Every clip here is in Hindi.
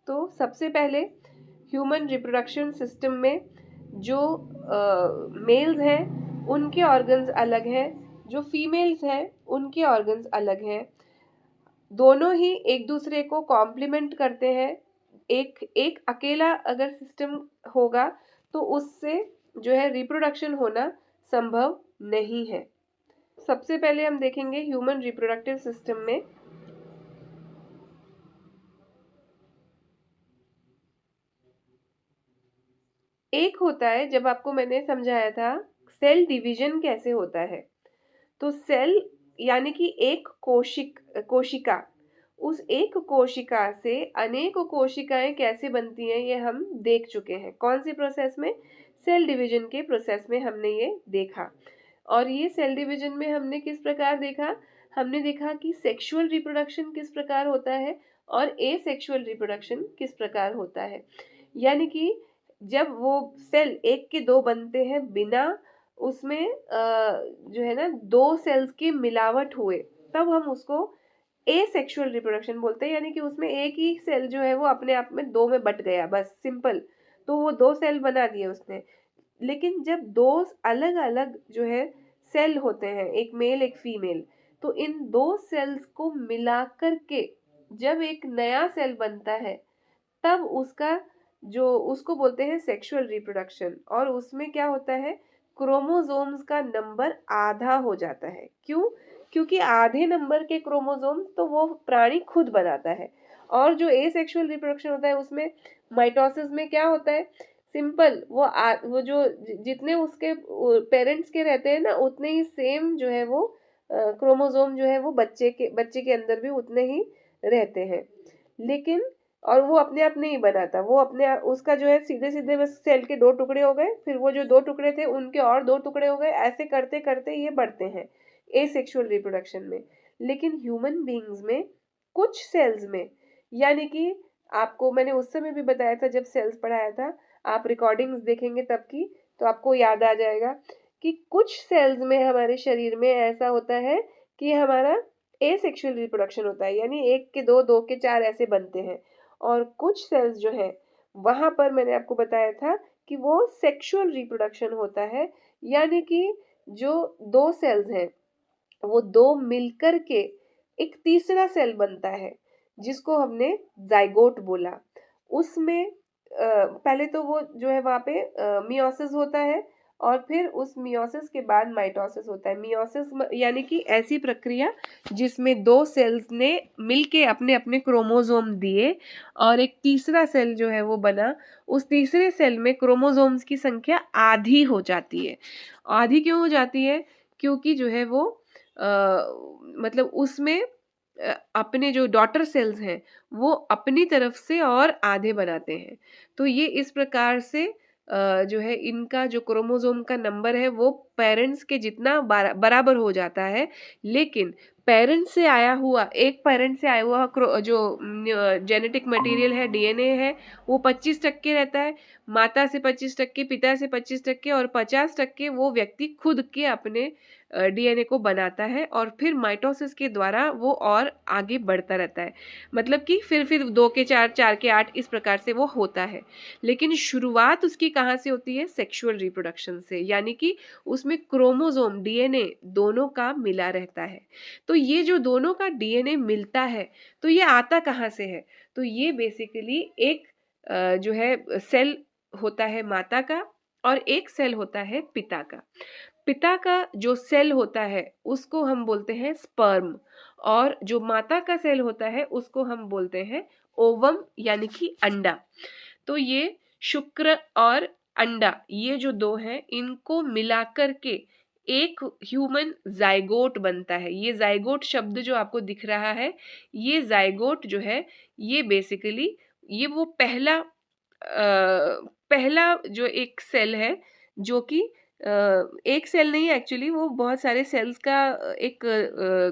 तो सबसे पहले ह्यूमन रिप्रोडक्शन सिस्टम में जो मेल्स हैं उनके ऑर्गन्स अलग हैं, जो फीमेल्स हैं उनके ऑर्गन्स अलग हैं। दोनों ही एक दूसरे को कॉम्प्लीमेंट करते हैं। एक एक अकेला अगर सिस्टम होगा तो उससे जो है रिप्रोडक्शन होना संभव नहीं है। सबसे पहले हम देखेंगे ह्यूमन रिप्रोडक्टिव सिस्टम में एक होता है, जब आपको मैंने समझाया था सेल डिवीजन कैसे होता है, तो सेल यानी कि एक कोशिका, उस एक कोशिका से अनेक कोशिकाएं कैसे बनती हैं ये हम देख चुके हैं। कौन सी प्रोसेस में? सेल डिवीजन के प्रोसेस में हमने ये देखा। और ये सेल डिवीजन में हमने किस प्रकार देखा? हमने देखा कि सेक्सुअल रिप्रोडक्शन किस प्रकार होता है और एसेक्सुअल रिप्रोडक्शन किस प्रकार होता है। यानी कि जब वो सेल एक के दो बनते हैं बिना उसमें जो है ना दो सेल्स की मिलावट हुए, तब हम उसको एसेक्सुअल रिप्रोडक्शन बोलते हैं। यानी कि उसमें एक ही सेल जो है वो अपने आप में दो में बट गया, बस सिंपल, तो वो दो सेल बना दिए उसने। लेकिन जब दो अलग अलग जो है सेल होते हैं, एक मेल एक फीमेल, तो इन दो सेल्स को मिलाकर के जब एक नया सेल बनता है, तब उसका जो उसको बोलते हैं सेक्सुअल रिप्रोडक्शन। और उसमें क्या होता है, क्रोमोसोम्स का नंबर आधा हो जाता है। क्यों? क्योंकि आधे नंबर के क्रोमोसोम्स तो वो प्राणी खुद बनाता है। और जो एसेक्सुअल रिप्रोडक्शन होता है उसमें माइटोसिस में क्या होता है, सिंपल, वो जो जितने उसके पेरेंट्स के रहते हैं ना, उतने ही सेम जो है वो क्रोमोसोम जो है वो बच्चे के अंदर भी उतने ही रहते हैं। लेकिन और वो अपने आप नहीं बनाता, वो उसका जो है सीधे सीधे बस सेल के दो टुकड़े हो गए, फिर वो जो दो टुकड़े थे उनके और दो टुकड़े हो गए, ऐसे करते करते ये बढ़ते हैं एसेक्सुअल रिप्रोडक्शन में। लेकिन ह्यूमन बीइंग्स में कुछ सेल्स में, यानी कि आपको मैंने उस समय भी बताया था जब सेल्स पढ़ाया था, आप रिकॉर्डिंग्स देखेंगे तब की, तो आपको याद आ जाएगा कि कुछ सेल्स में हमारे शरीर में ऐसा होता है कि हमारा एसेक्सुअल रिप्रोडक्शन होता है, यानी एक के दो, दो के चार ऐसे बनते हैं। और कुछ सेल्स जो है वहां पर मैंने आपको बताया था कि वो सेक्सुअल रिप्रोडक्शन होता है, यानी कि जो दो सेल्स हैं वो दो मिलकर के एक तीसरा सेल बनता है, जिसको हमने जाइगोट बोला। उसमें पहले तो वो जो है वहां पे मियोसिस होता है, और फिर उस मियोसिस के बाद माइटोसिस होता है। मियोसिस यानी कि ऐसी प्रक्रिया जिसमें दो सेल्स ने मिलके अपने अपने क्रोमोसोम दिए और एक तीसरा सेल जो है वो बना। उस तीसरे सेल में क्रोमोसोम्स की संख्या आधी हो जाती है। आधी क्यों हो जाती है? क्योंकि जो है वो मतलब उसमें अपने जो डॉटर सेल्स हैं वो अपनी तरफ से और आधे बनाते हैं। तो ये इस प्रकार से जो है इनका जो क्रोमोसोम का नंबर है वो पेरेंट्स के जितना बराबर हो जाता है। लेकिन पेरेंट्स से आया हुआ, एक पेरेंट से आया हुआ जो जेनेटिक मटेरियल है, डीएनए है, वो 25% रहता है। माता से 25%, पिता से 25% और 50% वो व्यक्ति खुद के अपने डीएनए को बनाता है, और फिर माइटोसिस के द्वारा वो और आगे बढ़ता रहता है। मतलब कि फिर 2 के 4, 4 के 8 इस प्रकार से वो होता है। लेकिन शुरुआत उसकी कहाँ से होती है? सेक्सुअल रिप्रोडक्शन से, यानी कि उसमें क्रोमोसोम डीएनए दोनों का मिला रहता है। तो ये जो दोनों का डीएनए मिलता है, तो ये आता कहाँ से है? तो ये बेसिकली एक जो है सेल होता है माता का, और एक सेल होता है पिता का। पिता का जो सेल होता है उसको हम बोलते हैं स्पर्म, और जो माता का सेल होता है उसको हम बोलते हैं ओवम, यानी कि अंडा। तो ये शुक्र और अंडा, ये जो दो हैं, इनको मिलाकर के एक ह्यूमन जाइगोट बनता है। ये जाइगोट शब्द जो आपको दिख रहा है, ये जाइगोट जो है ये बेसिकली ये वो पहला जो एक सेल है, जो कि एक सेल नहीं, एक्चुअली वो बहुत सारे सेल्स का एक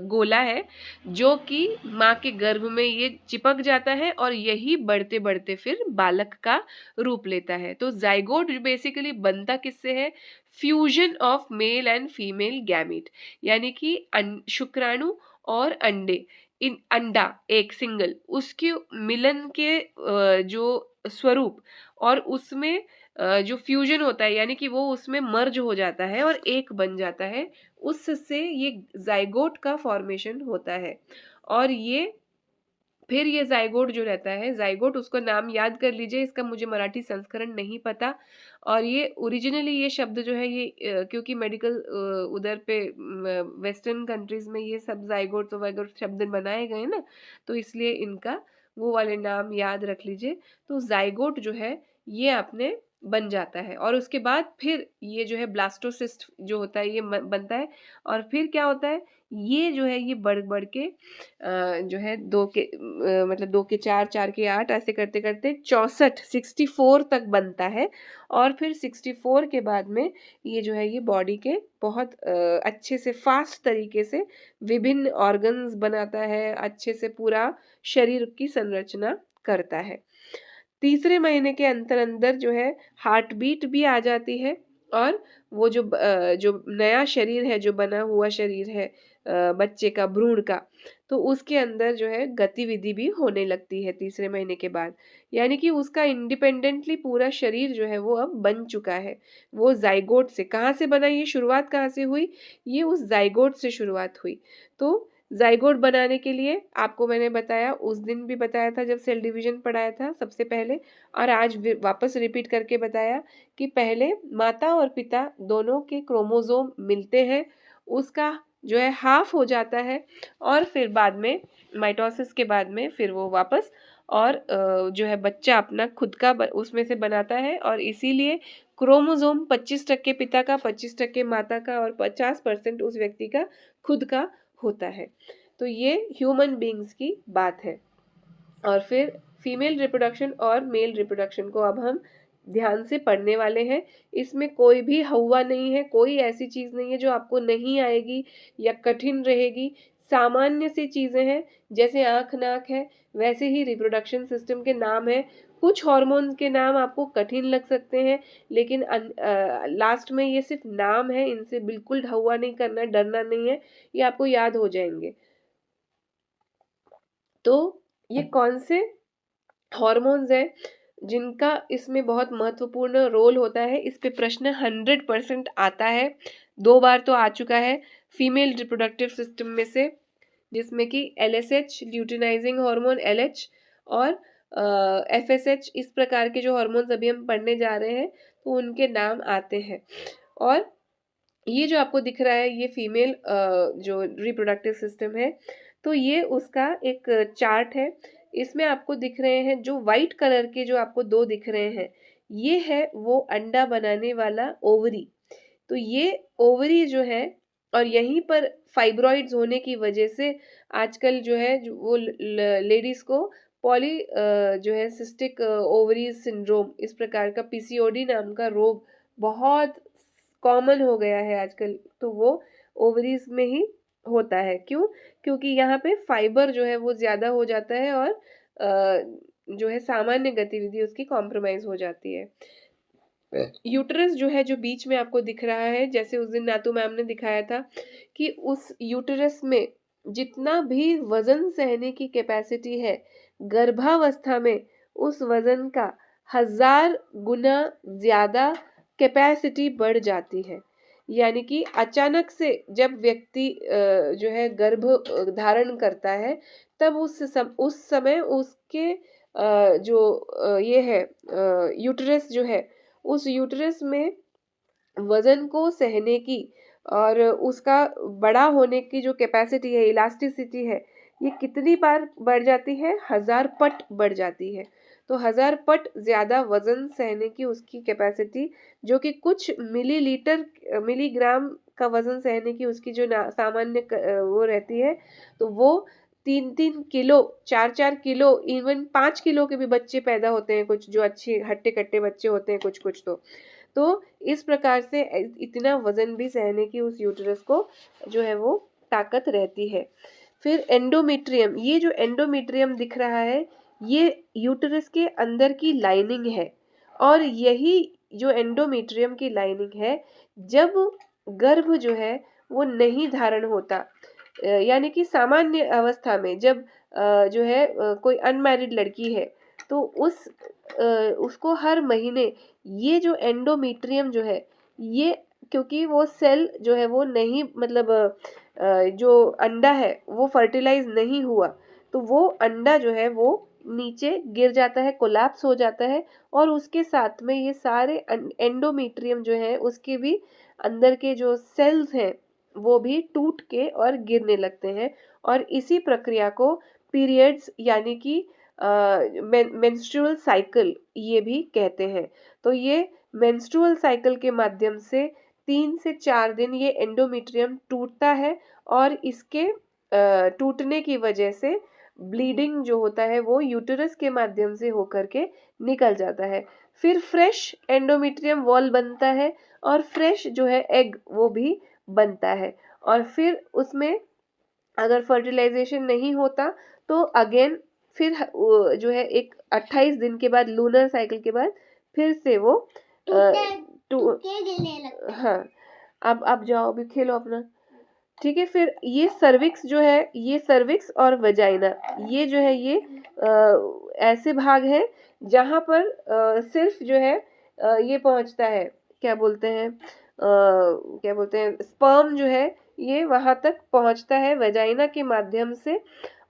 गोला है, जो कि माँ के गर्भ में ये चिपक जाता है और यही बढ़ते बढ़ते फिर बालक का रूप लेता है। तो जाइगोट बेसिकली बनता किससे है? Fusion of male and female gamete, यानी कि शुक्राणु और अंडे, इन अंडा एक सिंगल उसके मिलन के जो स्वरूप और उसमें जो फ्यूजन होता है यानी कि वो उसमें मर्ज हो जाता है और एक बन जाता है, उससे ये जाइगोट का फॉर्मेशन होता है। और ये फिर ये जाइगोट जो रहता है, जाइगोट उसका नाम याद कर लीजिए, इसका मुझे मराठी संस्करण नहीं पता। और ये ओरिजिनली ये शब्द जो है ये क्योंकि मेडिकल उधर पे वेस्टर्न कंट्रीज में ये सब जाइगोट वगैरह शब्द बनाए गए ना, तो इसलिए इनका वो वाले नाम याद रख लीजिए। तो जाइगोट जो है ये आपने बन जाता है और उसके बाद फिर ये जो है ब्लास्टोसिस्ट जो होता है ये बनता है। और फिर क्या होता है, ये जो है ये बढ़ बढ़ के जो है मतलब 2 के 4, 4 के 8 ऐसे करते करते 64 तक बनता है। और फिर 64 के बाद में ये जो है ये बॉडी के बहुत अच्छे से फास्ट तरीके से विभिन्न ऑर्गन्स बनाता है, अच्छे से पूरा शरीर की संरचना करता है। तीसरे महीने के अंदर अंदर जो है हार्ट बीट भी आ जाती है और वो जो नया शरीर है, जो बना हुआ शरीर है बच्चे का, भ्रूण का, तो उसके अंदर जो है गतिविधि भी होने लगती है तीसरे महीने के बाद। यानी कि उसका इंडिपेंडेंटली पूरा शरीर जो है वो अब बन चुका है। वो जाइगोट से कहाँ से बना, ये शुरुआत कहाँ से हुई, ये उस जाइगोट से शुरुआत हुई। तो जाइगोट बनाने के लिए आपको मैंने बताया, उस दिन भी बताया था जब सेल डिवीजन पढ़ाया था सबसे पहले, और आज वापस रिपीट करके बताया कि पहले माता और पिता दोनों के क्रोमोसोम मिलते हैं, उसका जो है हाफ हो जाता है और फिर बाद में माइटोसिस के बाद में फिर वो वापस और जो है बच्चा अपना खुद का उसमें से बनाता है। और इसीलिए क्रोमोसोम 25% पिता का, 25% माता का और 50% उस व्यक्ति का खुद का होता है। तो ये ह्यूमन बीइंग्स की बात है। और फिर फीमेल रिप्रोडक्शन और मेल रिप्रोडक्शन को अब हम ध्यान से पढ़ने वाले हैं। इसमें कोई भी हवा नहीं है, कोई ऐसी चीज नहीं है जो आपको नहीं आएगी या कठिन रहेगी। सामान्य सी चीजें हैं, जैसे आंख नाक है वैसे ही रिप्रोडक्शन सिस्टम के नाम है। कुछ हार्मोन्स के नाम आपको कठिन लग सकते हैं, लेकिन लास्ट में ये सिर्फ नाम है, इनसे बिल्कुल ढहुआ नहीं करना, डरना नहीं है, ये आपको याद हो जाएंगे। तो ये कौन से हॉर्मोन्स है जिनका इसमें बहुत महत्वपूर्ण रोल होता है, इस पे प्रश्न 100% आता है। 2 बार तो आ चुका है फीमेल रिप्रोडक्टिव सिस्टम में से, जिसमें कि LSH ल्यूटिनाइजिंग हार्मोन LH और FSH, इस प्रकार के जो हार्मोन्स अभी हम पढ़ने जा रहे हैं तो उनके नाम आते हैं। और ये जो आपको दिख रहा है ये फीमेल जो रिप्रोडक्टिव सिस्टम है, तो ये उसका एक चार्ट है। इसमें आपको दिख रहे हैं जो वाइट कलर के जो आपको 2 दिख रहे हैं, ये है वो अंडा बनाने वाला ओवरी। तो ये ओवरी जो है, और यहीं पर फाइब्रॉइड्स होने की वजह से आजकल जो है वो लेडीज को जो है सिस्टिक ओवरीज सिंड्रोम, इस प्रकार का PCOD नाम का रोग बहुत कॉमन हो गया है आजकल। तो वो ओवरीज में ही होता है। क्यों? क्योंकि यहाँ पे फाइबर जो है वो ज्यादा हो जाता है और जो है सामान्य गतिविधि उसकी कॉम्प्रोमाइज हो जाती है। यूटरस जो है जो बीच में आपको दिख रहा है, जैसे उस दिन नातू मैम ने दिखाया था कि उस यूटरस में जितना भी वजन सहने की कैपेसिटी है, गर्भावस्था में उस वजन का 1000 गुना ज्यादा कैपेसिटी बढ़ जाती है। यानी कि अचानक से जब व्यक्ति जो है गर्भ धारण करता है, तब उस समय उसके जो ये है यूटरस जो है, उस यूटरस में वजन को सहने की और उसका बड़ा होने की जो कैपेसिटी है, इलास्टिसिटी है, ये कितनी बार बढ़ जाती है? 1000 पट बढ़ जाती है। तो 1000 पट ज्यादा वजन सहने की उसकी कैपेसिटी, जो कि कुछ मिलीग्राम का वजन सहने की उसकी जो सामान्य वो रहती है, तो वो 3-3 किलो, 4-4 किलो, इवन 5 किलो के भी बच्चे पैदा होते हैं, कुछ जो अच्छे हट्टे कट्टे बच्चे होते हैं, कुछ कुछ तो इस प्रकार से इतना वजन भी सहने की उस यूटरस को जो है वो ताकत रहती है। फिर एंडोमेट्रियम, ये जो एंडोमेट्रियम दिख रहा है ये यूटरस के अंदर की लाइनिंग है। और यही जो एंडोमेट्रियम की लाइनिंग है, जब गर्भ जो है वो नहीं धारण होता, यानी कि सामान्य अवस्था में जब जो है कोई अनमैरिड लड़की है तो उसको हर महीने ये जो एंडोमेट्रियम जो है ये, क्योंकि वो सेल जो है वो नहीं मतलब जो अंडा है वो फर्टिलाइज नहीं हुआ, तो वो अंडा जो है वो नीचे गिर जाता है, कोलैप्स हो जाता है, और उसके साथ में ये सारे एंडोमेट्रियम जो है उसके भी अंदर के जो सेल्स हैं वो भी टूट के और गिरने लगते हैं। और इसी प्रक्रिया को पीरियड्स यानी कि मेंस्ट्रुअल साइकिल ये भी कहते हैं। तो ये मेंस्ट्रुअल साइकिल के माध्यम से 3 से 4 दिन ये एंडोमेट्रियम टूटता है, और इसके टूटने की वजह से ब्लीडिंग जो होता है वो यूटेरस के माध्यम से होकर के निकल जाता है। फिर फ्रेश एंडोमेट्रियम वॉल बनता है, और फ्रेश जो है एग वो भी बनता है। और फिर उसमें अगर फर्टिलाइजेशन नहीं होता तो अगेन फिर जो है एक 28 दिन के बाद लूनर साइकिल के बाद फिर से वो हाँ। अब जाओ, अभी खेलो अपना। ठीक है, फिर ये सर्विक्स जो है, ये सर्विक्स और वजाइना ये जो है ये ऐसे भाग हैं जहाँ पर सिर्फ जो है ये पहुँचता है, क्या बोलते हैं स्पर्म जो है ये वहाँ तक पहुँचता है वजाइना के माध्यम से।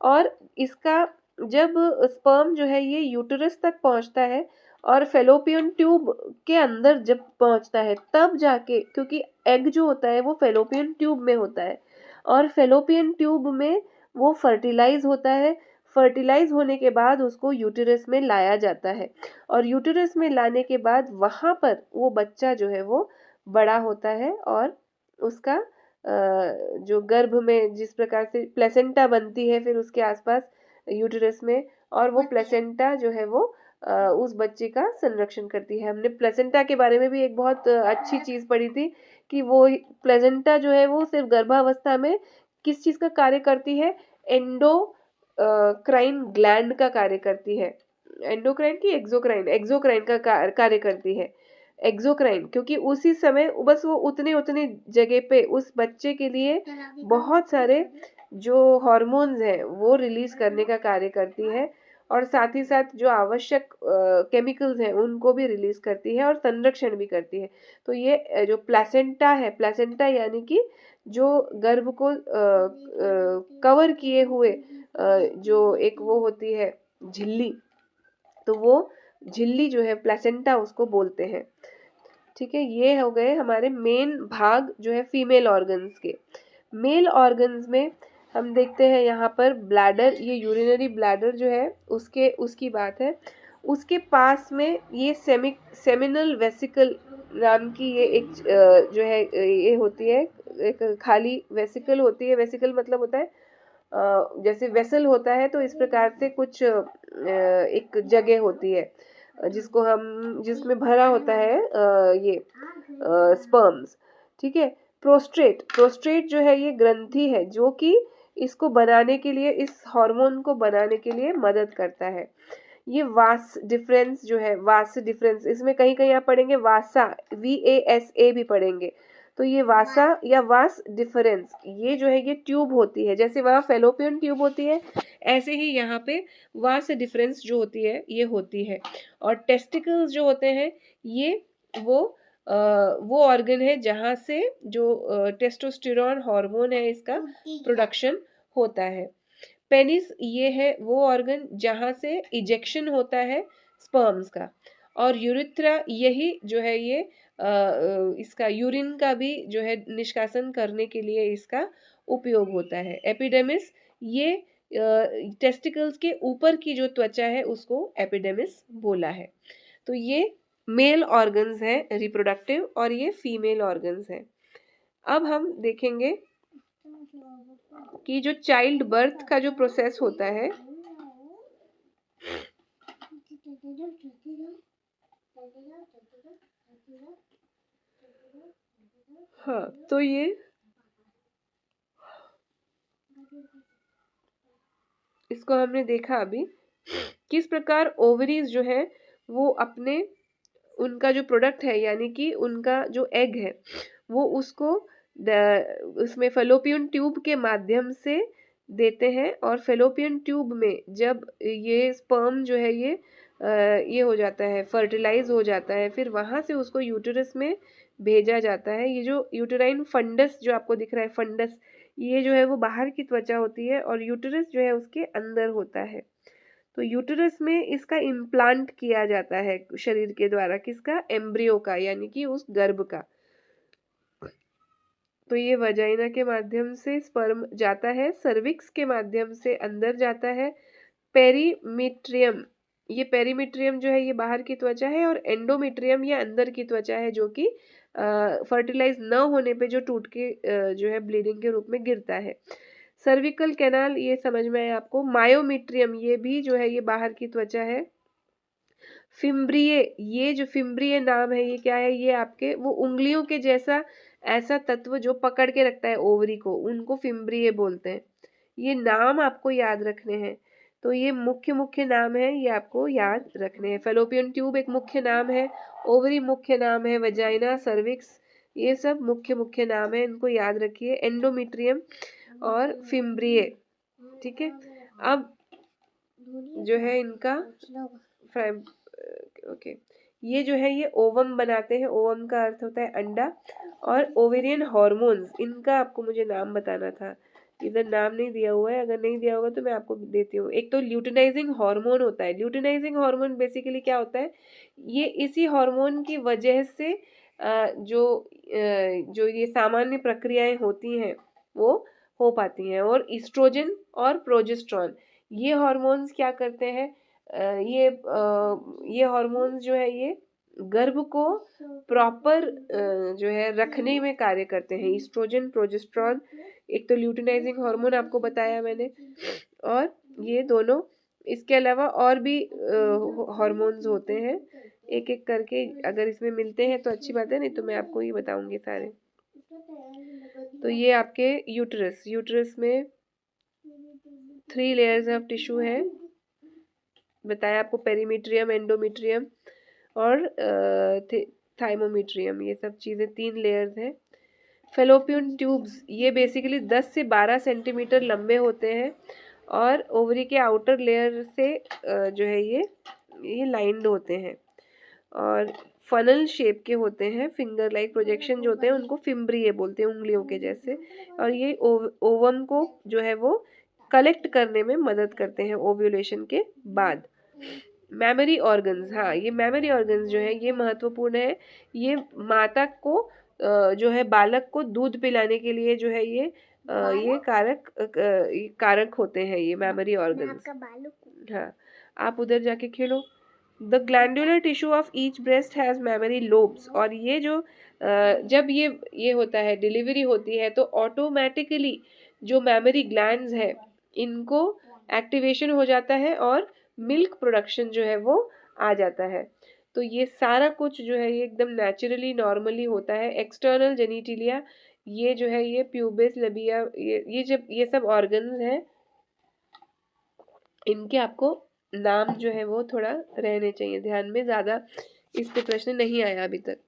और इसका जब स्पर्म जो है ये यूटेरस तक पहुँचता है और फेलोपियन ट्यूब के अंदर जब पहुँचता है तब जाके, क्योंकि एग जो होता है वो फेलोपियन ट्यूब में होता है, और फेलोपियन ट्यूब में वो फर्टिलाइज होता है। फर्टिलाइज होने के बाद उसको यूटेरस में लाया जाता है, और यूटेरस में लाने के बाद वहाँ पर वो बच्चा जो है वो बड़ा होता है, और उसका जो गर्भ में जिस प्रकार से प्लेसेंटा बनती है फिर उसके आसपास यूटेरस में, और वो प्लेसेंटा जो है वो उस बच्चे का संरक्षण करती है। हमने प्लेसेंटा के बारे में भी एक बहुत अच्छी चीज़ पढ़ी थी कि वो प्लेसेंटा जो है वो सिर्फ गर्भावस्था में किस चीज़ का कार्य करती है, क्राइन ग्लैंड का कार्य करती है। एंडोक्राइन की एक्सोक्राइन का कार्य करती है। एक्सोक्राइन, क्योंकि उसी समय बस वो उतने जगह पे उस बच्चे के लिए बहुत सारे जो हॉर्मोन्स हैं वो रिलीज करने का कार्य करती है, और साथ ही साथ जो आवश्यक केमिकल्स हैं उनको भी रिलीज करती है और संरक्षण भी करती है। तो ये जो प्लेसेंटा है, प्लेसेंटा यानी कि जो गर्भ को कवर किए हुए जो एक वो होती है झिल्ली, तो वो झिल्ली जो है प्लेसेंटा उसको बोलते हैं। ठीक है, ये हो गए हमारे मेन भाग जो है फीमेल ऑर्गन्स के। मेल ऑर्गन्स में हम देखते हैं यहाँ पर ब्लैडर, ये यूरिनरी ब्लैडर जो है उसकी बात है। उसके पास में ये सेमिनल वेसिकल नाम की ये एक जो है ये होती है, एक खाली वेसिकल होती है। वेसिकल मतलब होता है जैसे वेसल होता है, तो इस प्रकार से कुछ एक जगह होती है जिसमें भरा होता है ये स्पर्म्स। ठीक है, प्रोस्टेट जो है ये ग्रंथि है जो कि इसको बनाने के लिए, इस हार्मोन को बनाने के लिए मदद करता है। ये वास डिफरेंस जो है, वास डिफरेंस इसमें कहीं कहीं आप पढ़ेंगे वासा, VASA भी पढ़ेंगे। तो ये वासा या वास डिफरेंस ये जो है ये ट्यूब होती है, जैसे वहाँ फेलोपियन ट्यूब होती है ऐसे ही यहाँ पे वास डिफरेंस जो होती है ये होती है। और टेस्टिकल्स जो होते हैं ये वो ऑर्गन है जहाँ से जो टेस्टोस्टेरोन हार्मोन है इसका प्रोडक्शन होता है। पेनिस ये है वो ऑर्गन जहाँ से इजेक्शन होता है स्पर्म्स का। और यूरिथ्रा यही जो है ये इसका यूरिन का भी जो है निष्कासन करने के लिए इसका उपयोग होता है। एपिडेमिस ये टेस्टिकल्स के ऊपर की जो त्वचा है उसको एपिडेमिस बोला है। तो ये मेल ऑर्गन्स हैं रिप्रोडक्टिव, और ये फीमेल ऑर्गन्स हैं। अब हम देखेंगे कि जो चाइल्ड बर्थ का जो प्रोसेस होता है, हाँ, तो ये इसको हमने देखा अभी किस प्रकार ओवरीज जो है वो अपने उनका जो प्रोडक्ट है यानी कि उनका जो एग है वो उसको उसमें फेलोपियन ट्यूब के माध्यम से देते हैं, और फेलोपियन ट्यूब में जब ये स्पर्म जो है ये हो जाता है, फर्टिलाइज हो जाता है, फिर वहाँ से उसको यूटेरस में भेजा जाता है। ये जो यूटेराइन फंडस जो आपको दिख रहा है, फंडस, ये जो है वो बाहर की त्वचा होती है, और यूटेरस जो है उसके अंदर होता है। तो यूटेरस में इसका इम्प्लांट किया जाता है शरीर के द्वारा, किसका? एम्ब्रियो का, यानी कि उस गर्भ का। तो ये वजाइना के माध्यम से स्पर्म जाता है, सर्विक्स के माध्यम से अंदर जाता है, पेरीमीट्रियम, ये पेरीमीट्रियम जो है ये बाहर की त्वचा है, और एंडोमीट्रियम ये अंदर की त्वचा है, जो कि फर्टिलाइज न होने पे जो टूट के जो है ब्लीडिंग के रूप में गिरता है। सर्विकल कैनाल, ये समझ में आया आपको। मायोमीट्रियम, ये भी जो है ये बाहर की त्वचा है। फिम्ब्रिये, ये जो फिम्ब्रिये नाम है, ये क्या है? ये आपके वो उंगलियों के जैसा ऐसा तत्व जो पकड़ के रखता है ओवरी को, उनको फिम्ब्रिये बोलते हैं। ये नाम आपको याद रखने हैं। तो ये मुख्य मुख्य नाम है, ये आपको याद रखने हैं। फेलोपियन ट्यूब एक मुख्य नाम है, ओवरी मुख्य नाम है, वजाइना, सर्विक्स, ये सब मुख्य मुख्य नाम है, इनको याद रखिए। एंडोमीट्रियम और फिम्ब्रिये, ठीक है। अब जो है इनका ओके, ये जो है ये ओवम बनाते हैं। ओवम का अर्थ होता है अंडा। और ओवेरियन हार्मोन्स, इनका आपको मुझे नाम बताना था, इधर नाम नहीं दिया हुआ है, अगर नहीं दिया होगा तो मैं आपको देती हूँ। एक तो ल्यूटिनाइजिंग हार्मोन होता है। ल्यूटिनाइजिंग हार्मोन बेसिकली क्या होता है? ये इसी हार्मोन की वजह से जो ये सामान्य प्रक्रियाएं होती हैं वो हो पाती हैं। और ईस्ट्रोजन और प्रोजेस्टेरॉन, ये हार्मोन्स क्या करते हैं? ये हार्मोन्स जो है ये गर्भ को प्रॉपर जो है रखने में कार्य करते हैं। ईस्ट्रोजन, प्रोजेस्टेरॉन, एक तो ल्यूटिनाइजिंग हार्मोन आपको बताया मैंने, और ये दोनों, इसके अलावा और भी हार्मोन्स होते हैं, एक एक करके अगर इसमें मिलते हैं तो अच्छी बात है, नहीं तो मैं आपको ही बताऊंगी सारे। तो ये आपके यूट्रस में 3 लेयर्स ऑफ टिश्यू है, बताया आपको, पेरीमीट्रियम, एंडोमीट्रियम और थाइमोमीट्रियम, ये सब चीज़ें 3 लेयर्स हैं। फेलोपियन ट्यूब्स, ये बेसिकली 10 से 12 सेंटीमीटर लंबे होते हैं, और ओवरी के आउटर लेयर से जो है ये लाइंड होते हैं, और फनल शेप के होते हैं। फिंगर लाइक प्रोजेक्शन जो होते हैं उनको फिम्ब्रिये बोलते हैं, उंगलियों के जैसे। और ये ओवम को जो है वो कलेक्ट करने में मदद करते हैं ओव्यूलेशन के बाद। मैमरी ऑर्गन्स, हाँ, ये मैमरी ऑर्गन्स जो है ये महत्वपूर्ण है। ये माता को जो है बालक को दूध पिलाने के लिए जो है ये कारक होते हैं, ये मैमरी ऑर्गन्स। हाँ, आप उधर जाके खेलो। The glandular tissue of each breast has memory lobes, और ये जो जब ये होता है, डिलीवरी होती है, तो ऑटोमेटिकली जो मैमरी ग्लैंड्स है इनको एक्टिवेशन हो जाता है, और मिल्क प्रोडक्शन जो है वो आ जाता है। तो ये सारा कुछ जो है ये एकदम नेचुरली, नॉर्मली होता है। एक्सटर्नल जेनिटिलिया, ये जो है ये प्यूबिस, लबिया, ये जब ये सब ऑर्गन्स हैं, इनके आपको नाम जो है वो थोड़ा रहने चाहिए ध्यान में, ज़्यादा इस पे प्रश्न नहीं आया अभी तक।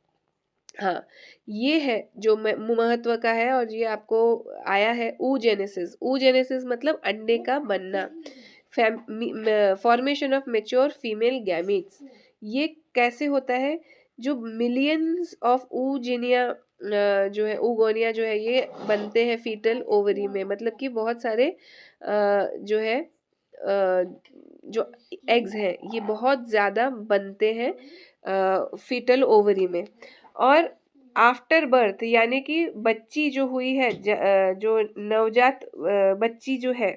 हाँ, ये है जो महत्व का है, और ये आपको आया है oogenesis। oogenesis मतलब अंडे का बनना, formation of mature female gametes. ये कैसे होता है? जो मिलियंस ऑफ oogonia जो है, oogonia जो है ये बनते हैं फीटल ओवरी में, मतलब कि बहुत सारे जो है जो एग्स हैं ये बहुत ज़्यादा बनते हैं फीटल ओवरी में। और आफ्टर बर्थ, यानी कि बच्ची जो हुई है, जो नवजात बच्ची जो है,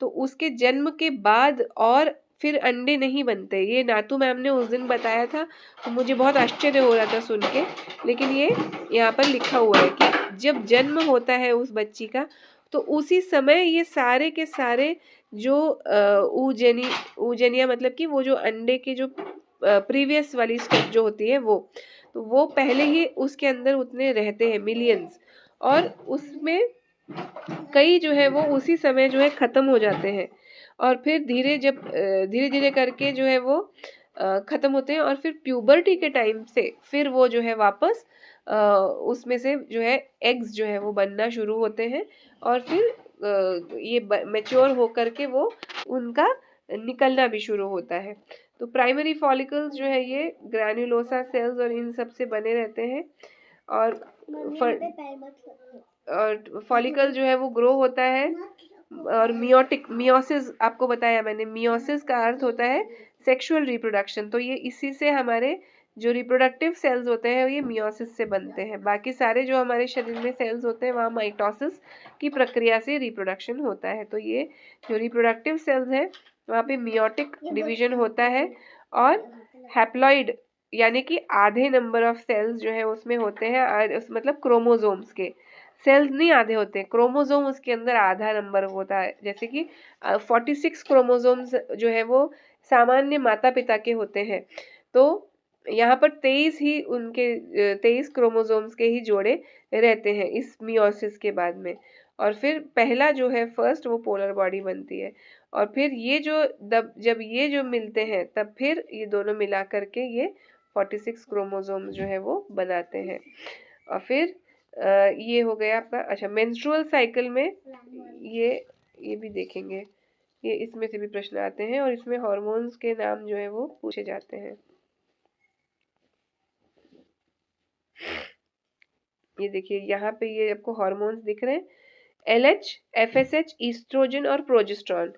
तो उसके जन्म के बाद और फिर अंडे नहीं बनते। ये नातू मैम ने उस दिन बताया था, तो मुझे बहुत आश्चर्य हो रहा था सुन के, लेकिन ये यहाँ पर लिखा हुआ है कि जब जन्म होता है उस बच्ची का, तो उसी समय ये सारे के सारे जो ऊजेनिया मतलब कि वो जो अंडे के जो प्रीवियस वाली स्टेप जो होती है तो वो पहले ही उसके अंदर उतने रहते हैं, मिलियंस, और उसमें कई जो है वो उसी समय जो है ख़त्म हो जाते हैं, और फिर धीरे धीरे करके जो है वो ख़त्म होते हैं और फिर प्यूबर्टी के टाइम से फिर वो जो है वापस उसमें से जो है एग्स जो है वो बनना शुरू होते हैं और फिर ये मैच्योर होकर के वो उनका निकलना भी शुरू होता है। तो प्राइमरी फॉलिकल्स जो है ये ग्रैन्युलोसा सेल्स और इन सब से बने रहते हैं और फॉलिकल जो है वो ग्रो होता है और मियोसिस आपको बताया मैंने, मियोसिस का अर्थ होता है सेक्सुअल रिप्रोडक्शन। तो ये इसी से हमारे जो रिप्रोडक्टिव सेल्स होते हैं ये मियोसिस से बनते हैं। बाकी सारे जो हमारे शरीर में सेल्स होते हैं वहाँ माइटोसिस की प्रक्रिया से रिप्रोडक्शन होता है। तो ये जो रिप्रोडक्टिव सेल्स है वहाँ पे मियोटिक डिवीजन होता है और हैप्लॉइड यानी कि आधे नंबर ऑफ सेल्स जो है उसमें होते हैं, मतलब क्रोमोसोम्स के सेल्स नहीं आधे होते, क्रोमोसोम उसके अंदर आधा नंबर होता है। जैसे कि 46 क्रोमोसोम्स जो है वो सामान्य माता पिता के होते हैं, तो यहाँ पर 23 क्रोमोसोम्स के ही जोड़े रहते हैं इस मियोसिस के बाद में। और फिर पहला जो है फर्स्ट वो पोलर बॉडी बनती है और फिर ये जो जब ये जो मिलते हैं तब फिर ये दोनों मिला करके ये 46 क्रोमोसोम्स जो है वो बनाते हैं। और फिर ये हो गया आपका। अच्छा, मेंस्ट्रुअल साइकिल में ये भी देखेंगे, ये इसमें से भी प्रश्न आते हैं और इसमें हार्मोन्स के नाम जो है वो पूछे जाते हैं। ये देखिए यहाँ पे ये आपको हार्मोन्स दिख रहे हैं, LH, FSH, ईस्ट्रोजन और प्रोजेस्टेरॉन।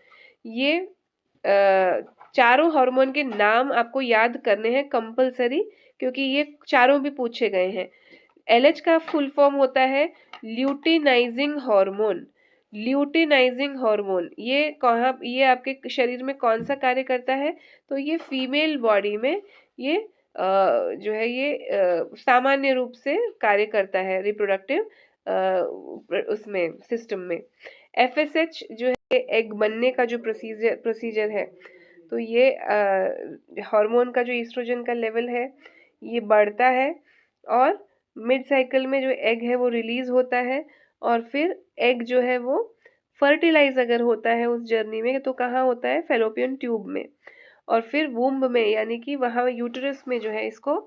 ये चारों हार्मोन के नाम आपको याद करने हैं कंपलसरी, क्योंकि ये चारों भी पूछे गए हैं। LH का फुल फॉर्म होता है ल्यूटिनाइजिंग हार्मोन। ल्यूटिनाइजिंग हार्मोन ये आपके शरीर में कौन सा कार्य करता है? तो ये फीमेल बॉडी में ये जो है ये सामान्य रूप से कार्य करता है रिप्रोडक्टिव उसमें सिस्टम में। FSH जो है एग बनने का जो प्रोसीजर है, तो ये हार्मोन का जो ईस्ट्रोजन का लेवल है ये बढ़ता है और मिड साइकिल में जो एग है वो रिलीज होता है और फिर एग जो है वो फर्टिलाइज अगर होता है उस जर्नी में तो कहाँ होता है? फेलोपियन ट्यूब में। और फिर वूम्ब में यानी कि वहाँ यूटेरस में जो है इसको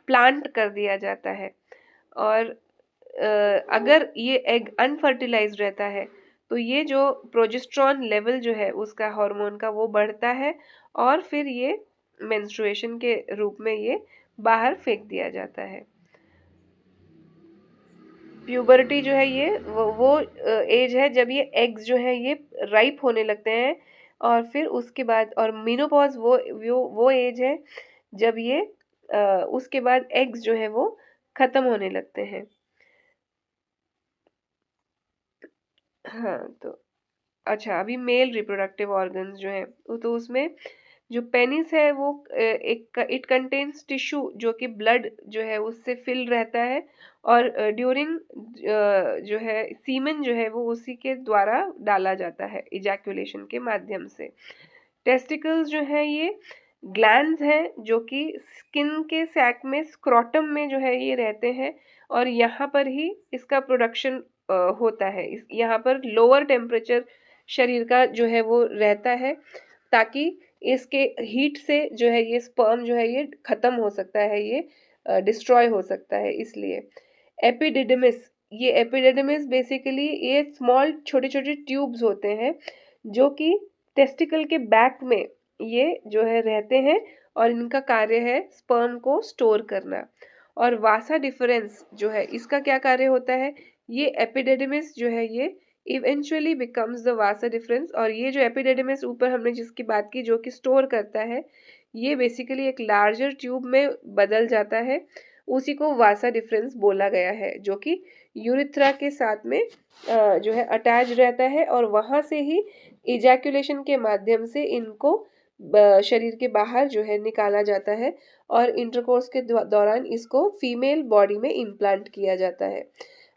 प्लांट कर दिया जाता है। और अगर ये एग अनफर्टिलाइज्ड रहता है तो ये जो प्रोजेस्टेरॉन लेवल जो है उसका हार्मोन का वो बढ़ता है और फिर ये मेंस्ट्रुएशन के रूप में ये बाहर फेंक दिया जाता है। प्यूबर्टी जो है ये वो एज है जब ये एग्स जो है ये राइप होने लगते हैं और फिर उसके बाद, और मीनोपॉज वो एज है जब ये उसके बाद एग्स जो है वो खत्म होने लगते हैं। हाँ, तो अच्छा, अभी मेल रिप्रोडक्टिव ऑर्गन्स जो है तो उसमें जो पेनिस है वो इट कंटेन्स टिश्यू जो कि ब्लड जो है उससे फिल रहता है और ड्यूरिंग जो है सीमेन जो है वो उसी के द्वारा डाला जाता है इजैकुलेशन के माध्यम से। टेस्टिकल्स जो है ये ग्लैंड्स हैं जो कि स्किन के सैक में स्क्रोटम में जो है ये रहते हैं और यहाँ पर ही इसका प्रोडक्शन होता है। यहाँ पर लोअर टेम्परेचर शरीर का जो है वो रहता है ताकि इसके हीट से जो है ये स्पर्म जो है ये खत्म हो सकता है, ये डिस्ट्रॉय हो सकता है। इसलिए एपिडिडमिस, ये एपिडिडमिस बेसिकली ये स्मॉल छोटे छोटे ट्यूब्स होते हैं जो कि टेस्टिकल के बैक में ये जो है रहते हैं और इनका कार्य है स्पर्म को स्टोर करना। और वासा डिफरेंस जो है इसका क्या कार्य होता है? ये एपिडिडमिस जो है ये eventually becomes the Vasa difference, और ये जो एपिडिडमिस ऊपर हमने जिसकी बात की जो कि स्टोर करता है ये बेसिकली एक लार्जर ट्यूब में बदल जाता है, उसी को वासा डिफरेंस बोला गया है जो कि यूरिथ्रा के साथ में जो है अटैच रहता है और वहाँ से ही इजैकुलेशन के माध्यम से इनको शरीर के बाहर जो है निकाला जाता है और इंटरकोर्स के दौरान इसको फीमेल बॉडी में इम्प्लांट किया जाता है।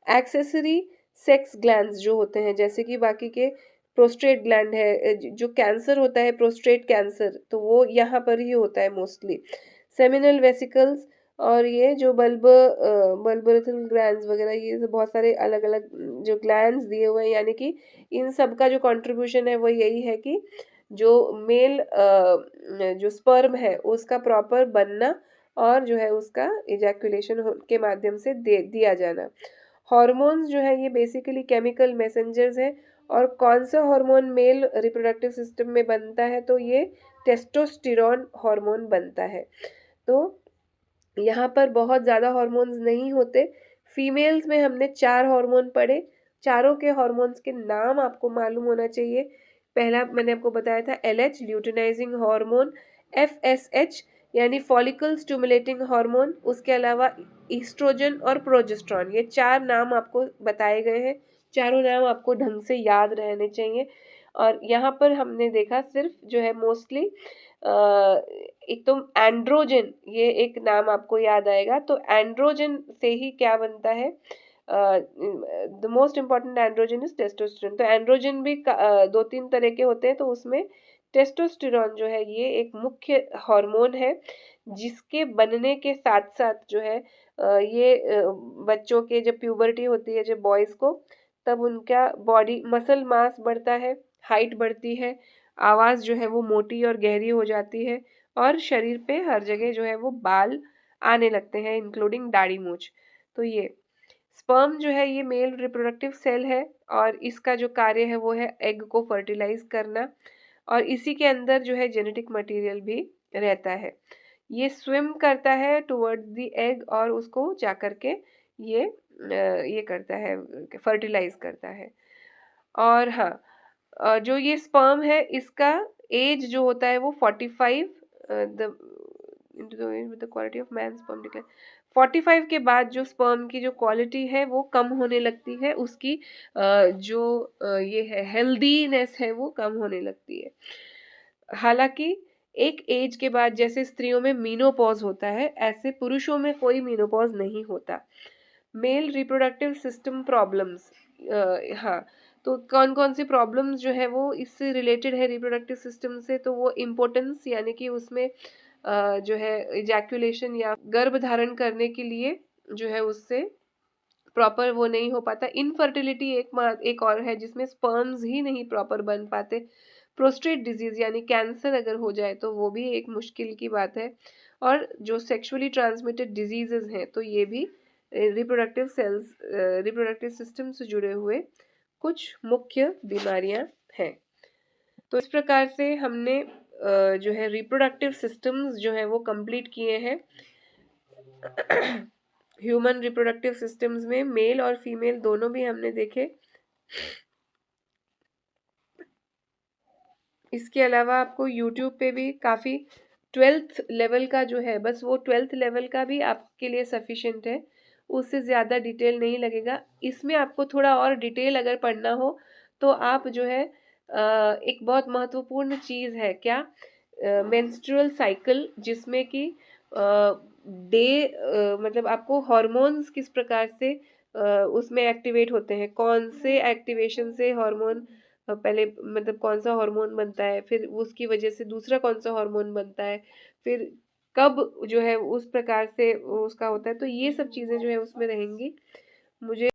एक्सेसरी सेक्स ग्लैंड्स जो होते हैं जैसे कि बाकी के प्रोस्टेट ग्लैंड है, जो कैंसर होता है प्रोस्टेट कैंसर तो वो यहाँ पर ही होता है मोस्टली। सेमिनल वेसिकल्स और ये जो बल्बरथल ग्लैंड्स वगैरह ये तो बहुत सारे अलग अलग जो ग्लैंड्स दिए हुए हैं, यानी कि इन सब का जो कंट्रीब्यूशन है वो यही है कि जो मेल जो स्पर्म है उसका प्रॉपर बनना और जो है उसका इजैकुलेशन के माध्यम से दिया जाना। हॉर्मोन्स जो है ये बेसिकली केमिकल मैसेंजर्स हैं। और कौन सा हार्मोन मेल रिप्रोडक्टिव सिस्टम में बनता है, तो ये टेस्टोस्टेरोन हार्मोन बनता है। तो यहाँ पर बहुत ज़्यादा हार्मोन्स नहीं होते। फीमेल्स में हमने 4 हार्मोन पढ़े, चारों के हार्मोन्स के नाम आपको मालूम होना चाहिए। पहला मैंने आपको बताया था LH ल्यूटिनाइजिंग हार्मोन, FSH यानी फॉलिकल स्टिमुलेटिंग हार्मोन, उसके अलावा ईस्ट्रोजन और प्रोजेस्टेरॉन, ये 4 नाम आपको बताए गए हैं। चारों नाम आपको ढंग से याद रहने चाहिए। और यहाँ पर हमने देखा सिर्फ जो है मोस्टली एक तो एंड्रोजन, ये एक नाम आपको याद आएगा। तो एंड्रोजन से ही क्या बनता है, the most important androgen is testosterone. तो एंड्रोजन भी 2-3 तरह के होते हैं, तो उसमें टेस्टोस्टेरोन जो है ये एक मुख्य हार्मोन है, जिसके बनने के साथ साथ जो है ये बच्चों के जब प्यूबर्टी होती है जब बॉयज़ को, तब उनका बॉडी मसल मास बढ़ता है, हाइट बढ़ती है, आवाज़ जो है वो मोटी और गहरी हो जाती है, और शरीर पे हर जगह जो है वो बाल आने लगते हैं इंक्लूडिंग दाढ़ी मूछ। तो ये स्पर्म जो है ये मेल रिप्रोडक्टिव सेल है, और इसका जो कार्य है वो है एग को फर्टिलाइज करना, और इसी के अंदर जो है जेनेटिक मटेरियल भी रहता है। ये स्विम करता है टुवर्ड्स द एग और उसको जा कर के ये करता है, फर्टिलाइज करता है। और हाँ, जो ये स्पर्म है इसका एज जो होता है वो 45 the quality of man sperm declare 45 के बाद जो स्पर्म की जो क्वालिटी है वो कम होने लगती है, उसकी जो ये है हेल्दीनेस है वो कम होने लगती है। हालांकि एक एज के बाद जैसे स्त्रियों में मीनोपॉज होता है, ऐसे पुरुषों में कोई मीनोपॉज नहीं होता। मेल रिप्रोडक्टिव सिस्टम प्रॉब्लम्स, हाँ, तो कौन कौन सी प्रॉब्लम्स जो है वो इससे रिलेटेड है रिप्रोडक्टिव सिस्टम से, तो वो इम्पोर्टेंस यानी कि उसमें जो है इजैकुलेशन या गर्भ धारण करने के लिए जो है उससे प्रॉपर वो नहीं हो पाता। इनफर्टिलिटी एक और है जिसमें स्पर्म्स ही नहीं प्रॉपर बन पाते। प्रोस्टेट डिजीज यानी कैंसर अगर हो जाए तो वो भी एक मुश्किल की बात है। और जो सेक्सुअली ट्रांसमिटेड डिजीजेज हैं तो ये भी रिप्रोडक्टिव सिस्टम से जुड़े हुए कुछ मुख्य बीमारियां हैं। तो इस प्रकार से हमने जो है रिप्रोडक्टिव सिस्टम्स जो है वो कंप्लीट किए हैं। ह्यूमन रिप्रोडक्टिव सिस्टम्स में मेल और फीमेल दोनों भी हमने देखे। इसके अलावा आपको यूट्यूब पे भी काफ़ी 12th लेवल का जो है, बस वो 12th लेवल का भी आपके लिए सफिशिएंट है, उससे ज़्यादा डिटेल नहीं लगेगा। इसमें आपको थोड़ा और डिटेल अगर पढ़ना हो तो आप जो है एक बहुत महत्वपूर्ण चीज़ है क्या, मेंस्ट्रुअल साइकिल, जिसमें कि मतलब आपको हार्मोन्स किस प्रकार से उसमें एक्टिवेट होते हैं, कौन से एक्टिवेशन से हार्मोन पहले मतलब कौन सा हार्मोन बनता है, फिर उसकी वजह से दूसरा कौन सा हार्मोन बनता है, फिर कब जो है उस प्रकार से उसका होता है, तो ये सब चीज़ें जो है उसमें रहेंगी। मुझे